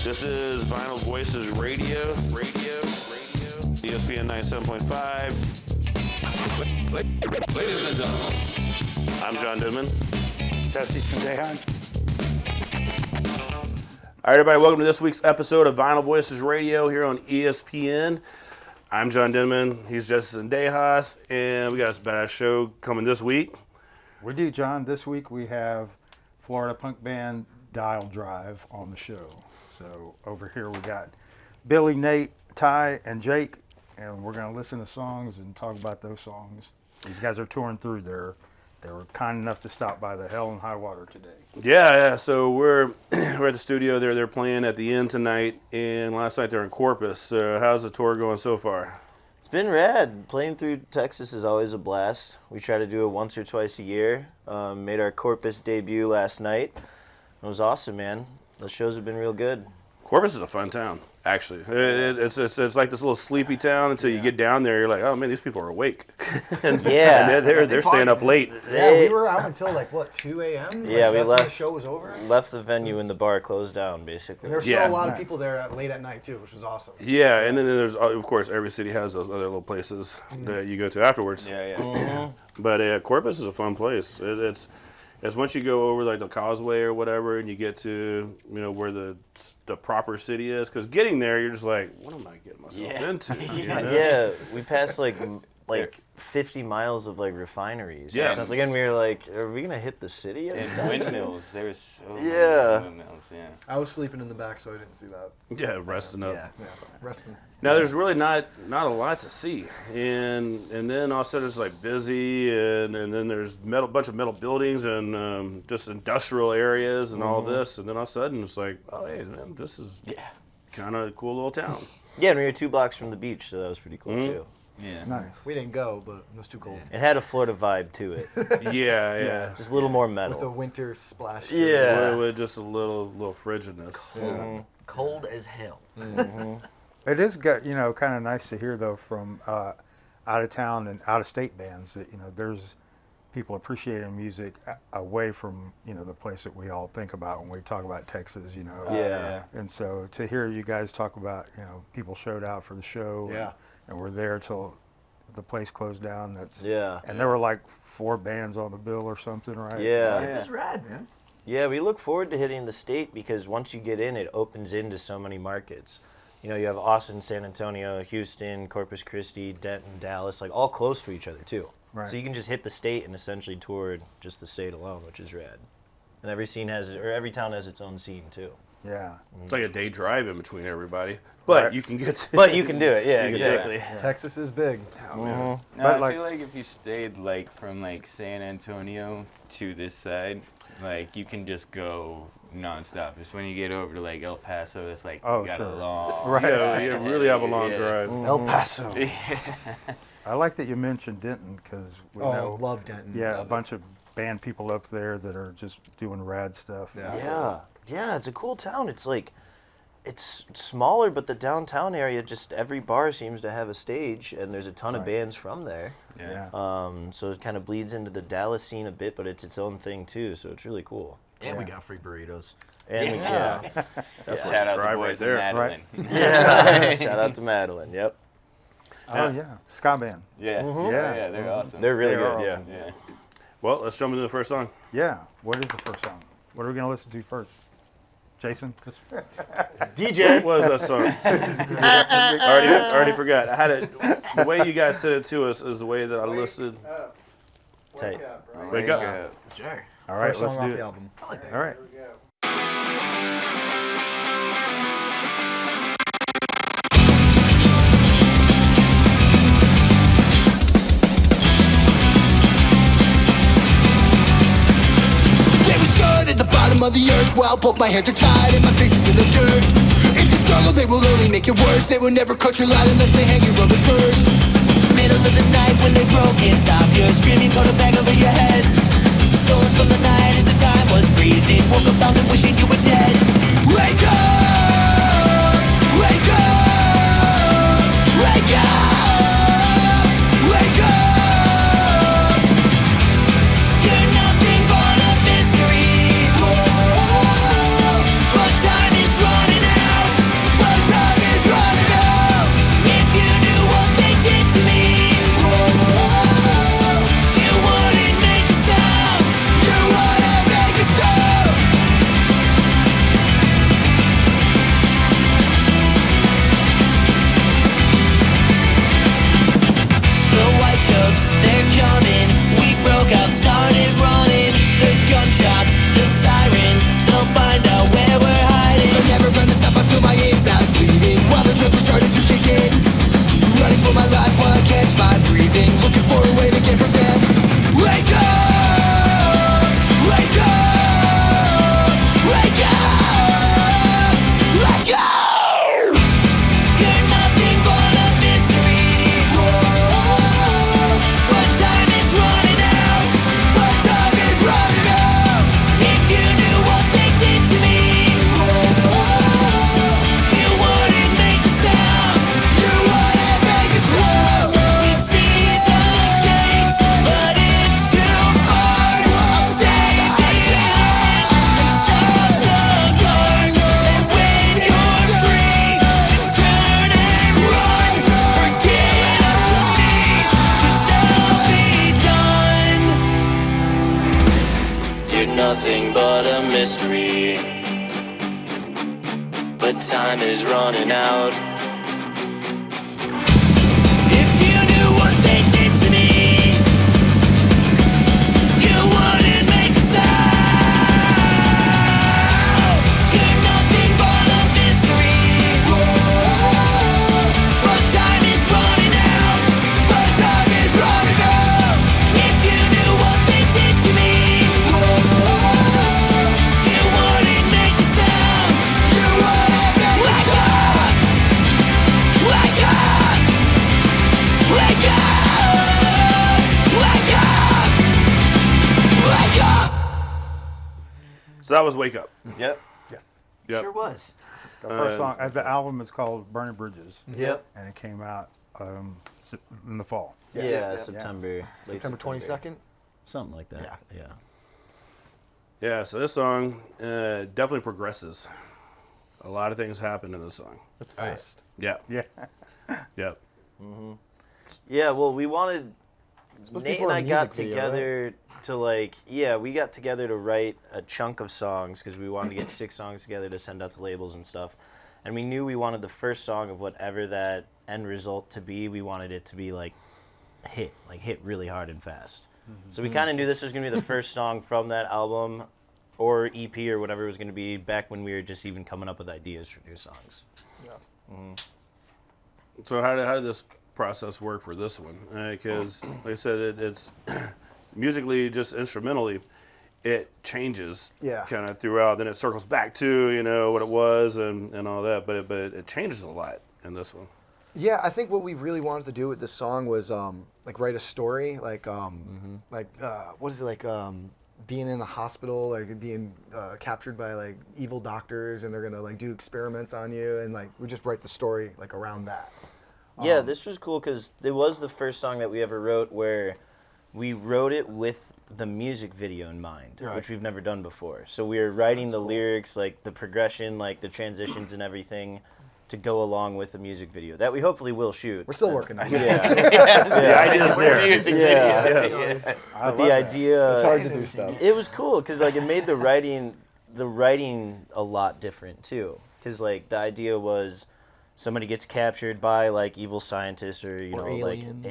This is Vinyl Voices Radio, ESPN 97.5. Ladies and gentlemen, I'm John Denton. Dusty from Denton. All right, everybody, welcome to this week's episode of Vinyl Voices Radio here on ESPN. I'm John Denton. He's Justin Dejas, and we got a badass show coming this week. We do, John. This week we have Florida punk band Dial Drive on the show. So over here we got Billy, Nate, Ty, and Jake, and we're going to listen to songs and talk about those songs. These guys are touring through there. They were kind enough to stop by the Hell and High Water today. Yeah. So we're at the studio there. They're playing at the Inn tonight, and last night they're in Corpus. How's the tour going so far? It's been rad. Playing through Texas is always a blast. We try to do it once or twice a year. Made our Corpus debut last night. It was awesome, man. The shows have been real good. Corpus is a fun town, actually. It's like this little sleepy town until you get down there. You're like, oh man, these people are awake. and they're staying up late. Yeah, we were out until 2 a.m. Yeah, we that's left. when the show was over. Left the venue and the bar closed down, basically. And there were still a lot of people there late at night too, which was awesome. Yeah, and then there's, of course, every city has those other little places that you go to afterwards. Yeah. Mm-hmm. But Corpus is a fun place. It's once you go over the causeway or whatever, and you get to where the proper city is. Because getting there, you're just like, what am I getting myself into? Yeah, we passed like 50 miles of Yes. refineries. Or something, and we were like, are we gonna hit the city? And windmills. There was so many windmills. Yeah. I was sleeping in the back, so I didn't see that. Yeah, resting up. Yeah, resting. Now there's really not a lot to see, and then all of a sudden it's busy, and then there's bunch of metal buildings and just industrial areas and all this, and then all of a sudden it's like, oh hey man, this is kind of a cool little town. Yeah, and we were 2 blocks from the beach, so that was pretty cool too. Yeah. Nice. We didn't go, but it was too cold. It had a Florida vibe to it. Yeah. Just a little more With the metal. winter splash. Yeah. With just a little frigidness. Cold as hell. It is kind of nice to hear though from out of town and out of state bands that there's people appreciating music away from the place that we all think about when we talk about Texas. Yeah. And so to hear you guys talk about people showed out for the show. Yeah. And we're there till the place closed down. And there were 4 bands on the bill or something, right? Yeah. It was rad, man. Yeah, we look forward to hitting the state because once you get in, it opens into so many markets. You have Austin, San Antonio, Houston, Corpus Christi, Denton, Dallas, all close to each other too. Right. So you can just hit the state and essentially tour just the state alone, which is rad. And every town has its own scene too. Yeah. It's like a day drive in between everybody, but you can get to But you can do it, yeah, You can do it. exactly. Yeah. Texas is big. No, But I feel like if you stayed from San Antonio to this side, you can just go nonstop. Just when you get over to El Paso, it's you got a long you really have a long drive. El Paso. I like that you mentioned Denton because we know. Love Denton. Yeah, a bunch of band people up there that are just doing rad stuff. Yeah. Yeah, it's a cool town. It's smaller, but the downtown area, just every bar seems to have a stage, and there's a ton of bands from there. Yeah. So it kind of bleeds into the Dallas scene a bit, but it's its own thing too. So it's really cool. And we got free burritos. And That's Shout out the drive right boys there. in Right. yeah. Shout out to Madaline. Yep. Oh yeah, ska band. Yeah. Yeah. They're awesome. They're really They are good. awesome. yeah. Well, let's jump into the first song. Yeah. What is the first song? What are we gonna listen to first? Jason? What was that song? I already forgot. I had it. The way you guys sent it to us is the way that I listed. Tight. Wake up. Sure. All right, First let's song do off the it. album. I like that. All right. At the bottom of the earth while both my hands are tied and my face is in the dirt. If you struggle, they will only make it worse. They will never cut your line unless they hang you on the first. Middle of the night when they broke and stopped, you're screaming, put a bag over your head. Stolen from the night as the time was freezing. Woke up found and wishing you were dead. Wake up! Wake up! Wake up! Wake up! You're nothing but a mystery. But time is running out. nothing but a mystery. But time is running out. If you knew what they did to me, you wouldn't make a sound. You're nothing but a mystery. But time is running out. But time is running out. If you knew what they did to me, you wouldn't make a sound. You wouldn't make a sound. Wake up! Wake up! Wake up! Wake up! So that was Wake Up. Yep. Yes. Yep. Sure was. The first song, the album is called Burning Bridges. Yep. And it came out in the fall. Yeah, September. late September 22nd. Something like that. Yeah. Yeah, so this song definitely progresses. A lot of things happen in this song. That's fast. Yeah. Yeah. Yep. Yeah, well, we wanted. supposed to be Nate for and a I got music video, together to we got together to write a chunk of songs because we wanted to get 6 songs together to send out to labels and stuff. And we knew we wanted the first song of whatever that end result to be. We wanted it to be hit really hard and fast. So we kind of knew this was going to be the first song from that album or EP or whatever it was going to be back when we were just even coming up with ideas for new songs. So how did this process work for this one? Because like I said, it's musically, just instrumentally, it changes Yeah. kind of throughout. Then it circles back to what it was and all that. But it changes a lot in this one. Yeah, I think what we really wanted to do with this song was write a story, what is it being in a hospital, being captured by evil doctors, and they're gonna do experiments on you, and we just write the story around that. Yeah, this was cool because it was the first song that we ever wrote where we wrote it with the music video in mind, Right. which we've never done before. So we were writing the lyrics, the progression, the transitions and everything to go along with the music video that we hopefully will shoot. We're still working on it. The idea's there. Yes. I But the love that. idea, It's hard to do stuff. it was cool because it made the writing a lot different too. Because the idea was somebody gets captured by evil scientists or aliens,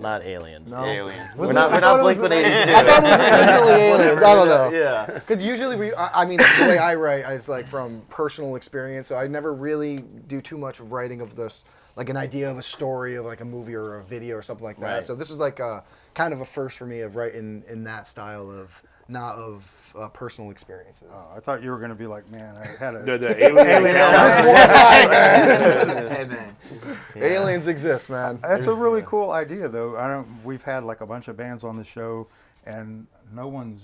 not aliens. No. Aliens. We're not Blink-182. I thought it was originally aliens. I don't know. Yeah. Because usually the way I write is from personal experience, so I never really do too much of writing of this, an idea of a story of a movie or a video or something like that. Right. So this is kind of a first for me of writing in that style of not of personal experiences. Oh, I thought you were going to be like, man, I had a... The alien encounter. Hey, man. Aliens exist, man. That's a really cool idea, though. We've had a bunch of bands on the show, and no one's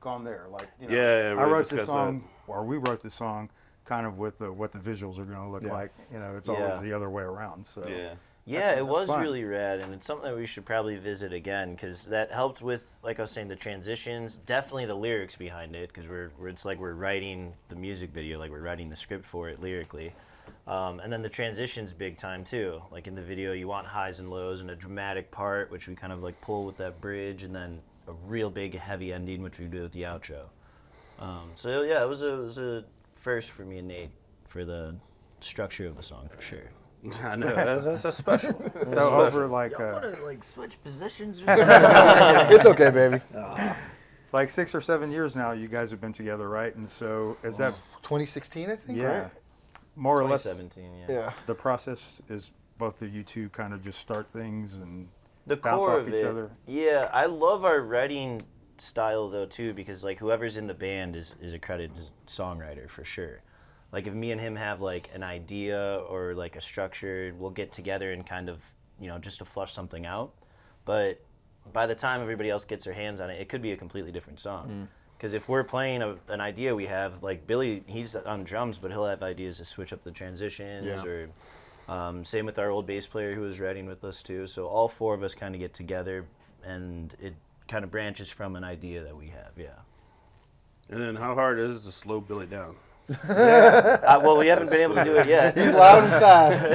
gone there. Yeah, I we wrote this discussed song, or we wrote this song, kind of with what the visuals are going to look like. It's always the other way around. So Yeah. Yeah, it that's was fun. really rad, and it's something that we should probably visit again because that helped with, I was saying, the transitions. Definitely the lyrics behind it because we're writing the music video, we're writing the script for it lyrically, and then the transitions big time too. In the video, you want highs and lows and a dramatic part, which we kind of pull with that bridge, and then a real big heavy ending, which we do with the outro. So yeah, it was a first for me and Nate for the structure of the song for sure. I know, that's special. So over Switch positions or It's okay, baby. 6 or 7 years now, you guys have been together, right? And so is that 2016, I think, yeah, right? more or less 2017, Yeah. the process is both of you two kind of just start things and the bounce core off of each it. other? Yeah, I love our writing style though too because whoever's in the band is a credited songwriter for sure. If me and him have an idea or a structure, we'll get together and kind of just to flush something out. But by the time everybody else gets their hands on it, it could be a completely different song. Because if we're playing an idea we have, Billy, he's on drums, but he'll have ideas to switch up the transitions or same with our old bass player who was writing with us too. So all 4 of us kind of get together and it kind of branches from an idea that we have, yeah. And then how hard is it to slow Billy down? Well, we haven't been able to do it yet. He's loud and fast.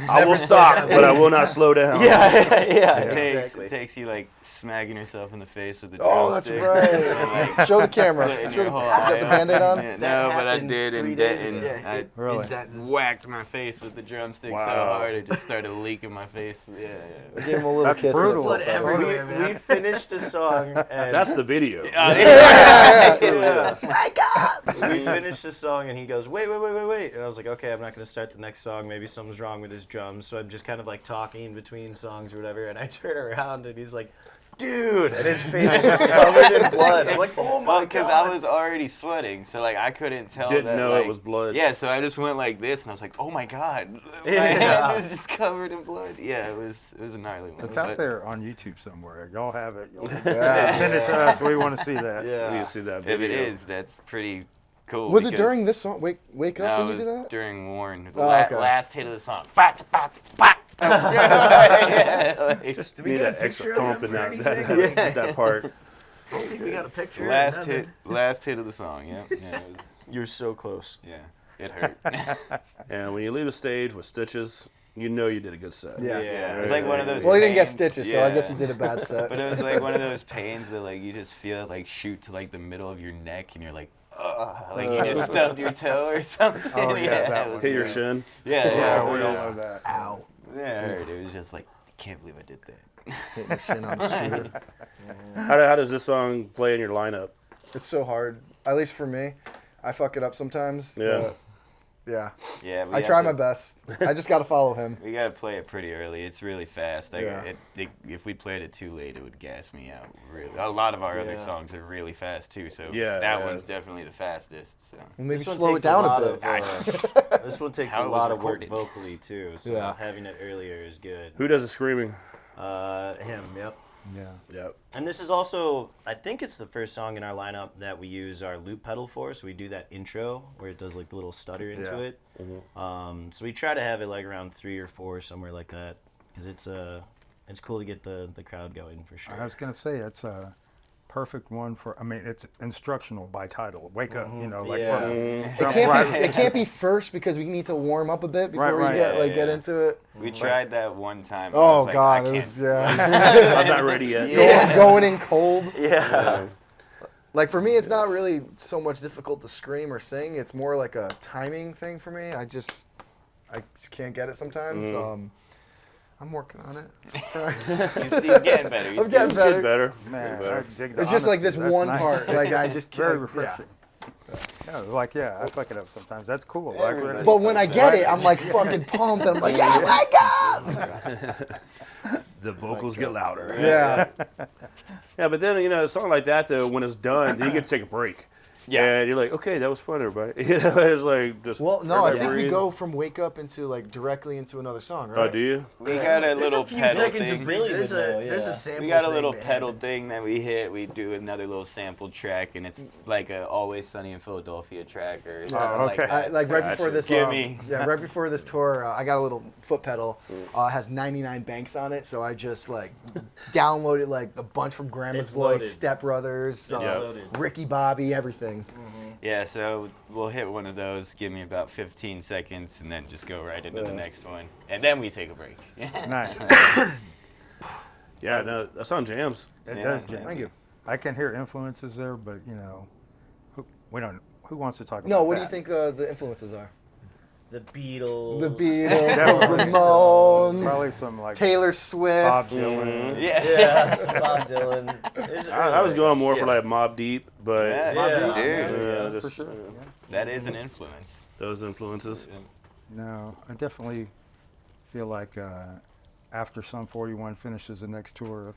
I will stop, but I will not slow down. It takes you like smacking yourself in the face with the Oh, that's drumstick. right. And, like, Show the camera. splitting Show your the, whole got the eye Band-Aid on? Yeah, no, but I happened did 3 in days Denton. ago. I Really? whacked my face with the drumstick so Wow. hard it just started leaking my face. Yeah. I gave him a little That's kiss. brutal. Blood We finished a song, and That's the video. we finished the song, and he goes, wait. And I was like, okay, I'm not going to start the next song. Maybe something's wrong with his drums. So I'm just kind of like talking between songs or whatever. And I turn around, and he's like, dude. And his face is just covered in blood. I'm like, oh my Because God. I was already sweating, so like I couldn't tell. Didn't that, know it like- was blood. Yeah, so I just went like this, and I was like, "Oh my God, my Yeah. hand is just covered in blood." Yeah, it was a gnarly one. It's out but there on YouTube somewhere. Y'all have it. Yeah. Send it to us. We want to see that. We Yeah. can see that If video. it is, that's pretty cool. Was it because- during this song? Wake Up No, when it you was did that? during Warren. The Oh, okay. last hit of the song. Yeah, like, Just need that extra thump in that part. We got a picture. last hit of the song. Yeah, it was, You're so close. yeah, it hurt. And when you leave the stage with stitches, you know you did a good set. Yeah. Yeah, it was like one of those. Well, he didn't get pains- stitches, so I guess he yeah. did a bad set. But it was like one of those pains that like you just feel it like shoot to like the middle of your neck, and you're like, ugh, like you just stubbed your toe or something. Oh, yeah, that it one. was Hit your bad. shin. Yeah, yeah. we it all was- know that. Ow. Yeah, it hurt. It was just like, I can't believe I did that. Hitting your shin on the scooter. How does this song play in your lineup? It's so hard, at least for me. I fuck it up sometimes. Yeah. but yeah. Yeah, we I have try to- my best. I just got to follow him. We gotta play it pretty early. It's really fast. Like, Yeah. if we played it too late, it would gas me out. Really, a lot of our Yeah. other songs are really fast too. So Yeah, that yeah. one's definitely the fastest. So Well, maybe This one slow it takes down lot a bit. of, this one takes how a it was lot of work recorded. vocally too, so Yeah. having it earlier is good. Who does the screaming? Him, yep. Yeah. Yep. And this is also, I think it's the first song in our lineup that we use our loop pedal for. So we do that intro where it does like the little stutter into Yeah. it. So we try to have it like around 3 or 4, somewhere like that, because it's cool to get the crowd going for sure. I was gonna say it's a perfect one for. I mean, it's instructional by title. Wake up, you know, like Yeah. from It jump can't, right. be, it can't be first because we need to warm up a bit before Right, we right. get into it. we tried that one time. and I Oh was like, God, I it can't. was yeah. I'm not ready yet. Going in cold. Yeah. Like for me, it's not really so much difficult to scream or sing. It's more like a timing thing for me. I just can't get it sometimes. I'm working on it. He's getting better. He's I'm getting It's getting better. better. Man, Better. I dig the It's just like this honesty. That's one nice. part. Like I just can't. Very yeah. refreshing. I fuck it up sometimes. That's cool. Like, Everybody But when I get it, I'm like fucking pumped, and I'm like, yeah, wake up! The vocals get louder. Yeah. Yeah, but then, a song like that, though, when it's done, then you get to take a break. Yeah. And you're like, okay, that was fun, everybody. It's like just. Well, no, I everybody think we breathe. go from wake up into like directly into another song, right? Oh, do you? We got a There's little a few pedal seconds thing. of break. There's though, a yeah. sample. We got a thing little that pedal happens. thing that we hit. We do another little sample track, and it's like a Always Sunny in Philadelphia track or something like okay. that. Like right Gotcha. before this, Gimme. right before this tour, I got a little foot pedal. Has 99 banks on it, so I just like downloaded like a bunch from Grandma's It's Voice, loaded. Step Brothers, loaded. Ricky Bobby, everything. Yeah, so we'll hit one of those, give me about 15 seconds, and then just go right into the next one. And then we take a break. Nice. Yeah, no, that song jams. It Yeah. does jam. Thank you. I can hear influences there, but who wants to talk about No, what do you that? think the influences are? The Beatles. The Beatles, Definitely. the Ramones, Probably some like Taylor Swift. Bob Dylan. Yeah. Yeah, Bob Dylan. I was going more for like Mobb Deep, but Yeah, dude. yeah, For just sure. That is an influence. those influences. No, I definitely feel like after Sum 41 finishes the next tour,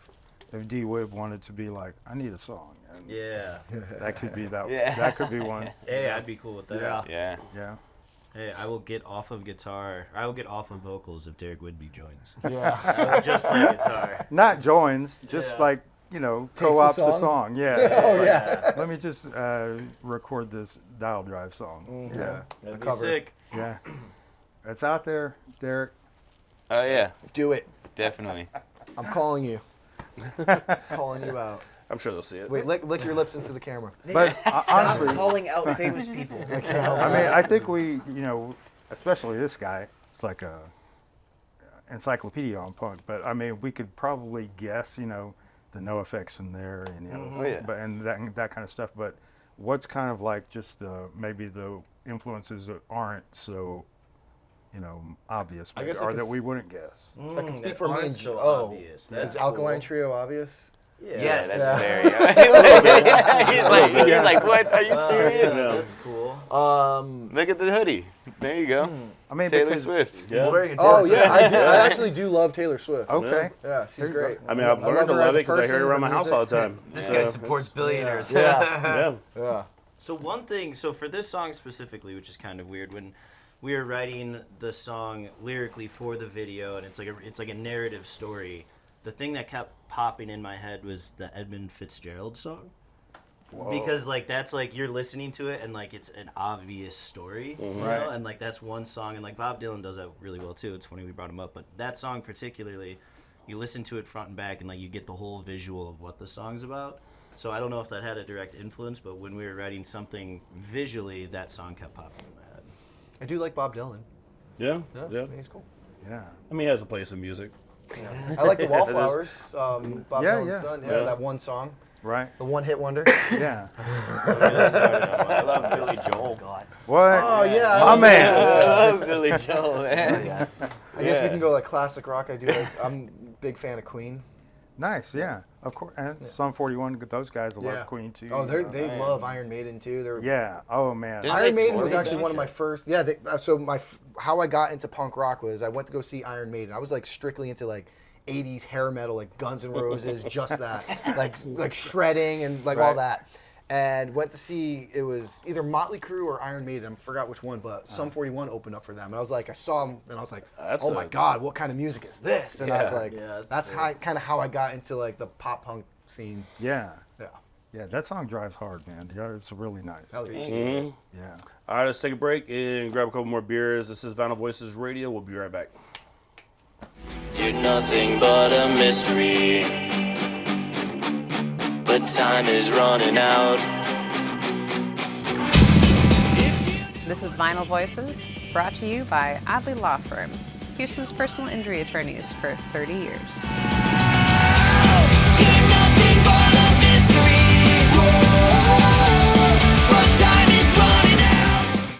if D Wib wanted to be like, I need a song, and Yeah. that could be that. Yeah. That could be one. Hey, I'd be cool with that. Yeah. Yeah. Hey, I will get off of guitar. I will get off of vocals if Derek Whitby joins. Yeah. I will just play guitar. Not joins, just Yeah. like co-ops the the song? song. Yeah. Oh It's yeah. like, let me just record this dial drive song. Yeah. That'd be cover. sick. Yeah. It's out there, Derek. Oh, yeah, Do it. definitely. I'm calling you. Calling you out. I'm sure they'll see it. Wait, lick your lips into the camera. But honestly, calling out famous people. I mean, I think we, especially this guy, it's like a encyclopedia on punk. But I mean, we could probably guess, the NoFX in there, and Oh, yeah. but and that kind of stuff. But what's kind of like just maybe the influences that aren't so, obvious, I guess I or could that we wouldn't guess. I can speak that for me aren't and so oh, obvious. is That's Alkaline cool. Trio obvious? Yeah. Yes, that's that's very. He's like, what? Are you serious? That's cool. Look at the hoodie. There you go. I mean, Taylor because, Swift. Yeah. Oh yeah, I actually do love Taylor Swift. Okay. Yeah, she's great. I mean, I've I learned to her as love a it because I hear it person, around my her house music. all the time. This So, guy supports billionaires. Yeah, Yeah. yeah. So one thing, for this song specifically, which is kind of weird, when we were writing the song lyrically for the video, and it's like a narrative story, the thing that kept popping in my head was the Edmund Fitzgerald song. Because that's you're listening to it and it's an obvious story, Right. and that's one song, and Bob Dylan does that really well too. It's funny we brought him up, but that song particularly, you listen to it front and back, and you get the whole visual of what the song's about. So I don't know if that had a direct influence, but when we were writing something visually, that song kept popping in my head. I do like Bob Dylan. Yeah. Yeah, Yeah. I think he's cool. Yeah. I mean, he has a place in music. I like the Wallflowers. Bob Yeah, Dylan's yeah. son. Yeah. That one song, Right. the one hit wonder. Yeah. I love Billy Joel. What? Oh yeah, My man. I love Billy Joel, man. I guess we can go classic rock. I'm a big fan of Queen. Nice. Yeah. Of course. And Sum 41. Those guys love Queen too. Oh, they love Iron Maiden too. They're Yeah. Oh man. Didn't Iron they Maiden tour was with actually them? one of my first. Yeah. So how I got into punk rock was I went to go see Iron Maiden. I was strictly into 80s hair metal, Guns N' Roses, just that, like shredding and all Right. that. And went to see, it was either Motley Crue or Iron Maiden. I forgot which one, but Sum 41 opened up for them. And I was I saw them, and I was like, That's oh my God, what kind of music is this? And I was like, Yeah, that's kind of how I got into the pop punk scene. Yeah. Yeah. Yeah. That song drives hard, man. Yeah, it's really nice. Hell yeah. Mhm. Yeah. All right, let's take a break and grab a couple more beers. This is Vinyl Voices Radio. We'll be right back. You're nothing but a mystery, but time is running out. This is Vinyl Voices, brought to you by Adley Law Firm, Houston's personal injury attorneys for 30 years. You're